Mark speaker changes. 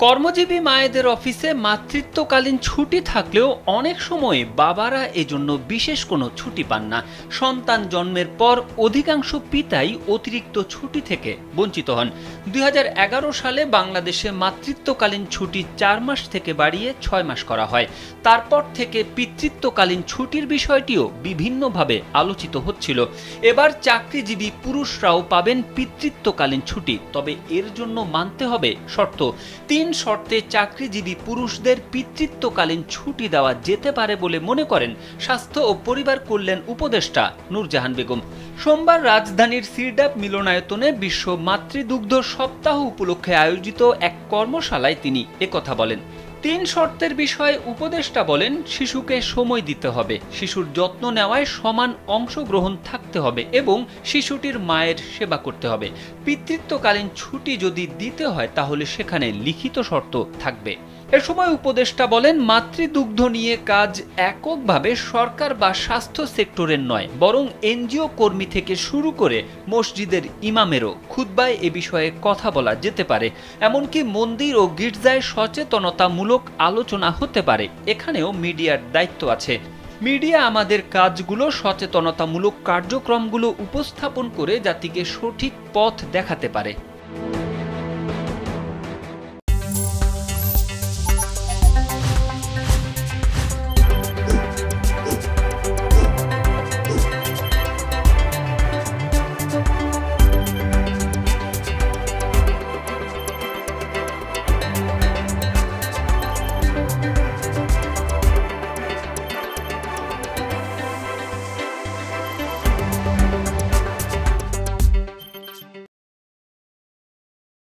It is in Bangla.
Speaker 1: কর্মজীবী মায়েদের অফিসে মাতৃত্বকালীন ছুটি থাকলেও অনেক সময় বাবারা এজন্য বিশেষ কোনো ছুটি পান না। সন্তান জন্মের পর অধিকাংশ পিতাই অতিরিক্ত ছুটি থেকে বঞ্চিত হন। 2011 সালে বাংলাদেশে মাতৃত্বকালীন ছুটি 4 মাস থেকে বাড়িয়ে 6 মাস করা হয়। তারপর থেকে পিতৃত্বকালীন ছুটির বিষয়টিও বিভিন্নভাবে আলোচিত হচ্ছিল। এবার চাকরিজীবী পুরুষরাও পাবেন পিতৃত্বকালীন ছুটি, তবে এর জন্য মানতে হবে শর্ত। 3 শর্তে চাকরিজীবী পুরুষদের পিতৃত্বকালীন ছুটি দেওয়া যেতে পারে বলে মনে করেন স্বাস্থ্য ও পরিবার কল্যাণ উপদেষ্টা নূরজাহান বেগম। সোমবার রাজধানীর সিরডাপ মিলনায়তনে বিশ্ব মাতৃদুগ্ধ সপ্তাহ উপলক্ষে আয়োজিত এক কর্মশালায় তিনি একথা বলেন। 3 শর্তের বিষয়ে উপদেষ্টা বলেন, শিশুকে সময় দিতে হবে, শিশুর যত্ন নেওয়ায় সমান অংশগ্রহণ থাকতে হবে এবং শিশুটির মায়ের সেবা করতে হবে। পিতৃত্বকালীন ছুটি যদি দিতে হয় তাহলে সেখানে লিখিত শর্ত থাকবে। এ সময় উপদেষ্টা বলেন, মাতৃদুগ্ধ নিয়ে কাজ এককভাবে সরকার বা স্বাস্থ্য সেক্টরের নয়, বরং এনজিও কর্মী থেকে শুরু করে মসজিদের ইমামেরও খুতবায় এ বিষয়ে কথা বলা যেতে পারে। এমনকি মন্দির ও গির্জায় সচেতনতামূলক আলোচনা হতে পারে। এখানেও মিডিয়ার দায়িত্ব আছে। মিডিয়া আমাদের কাজগুলো, সচেতনতামূলক কার্যক্রমগুলো উপস্থাপন করে জাতিকে সঠিক পথ দেখাতে পারে।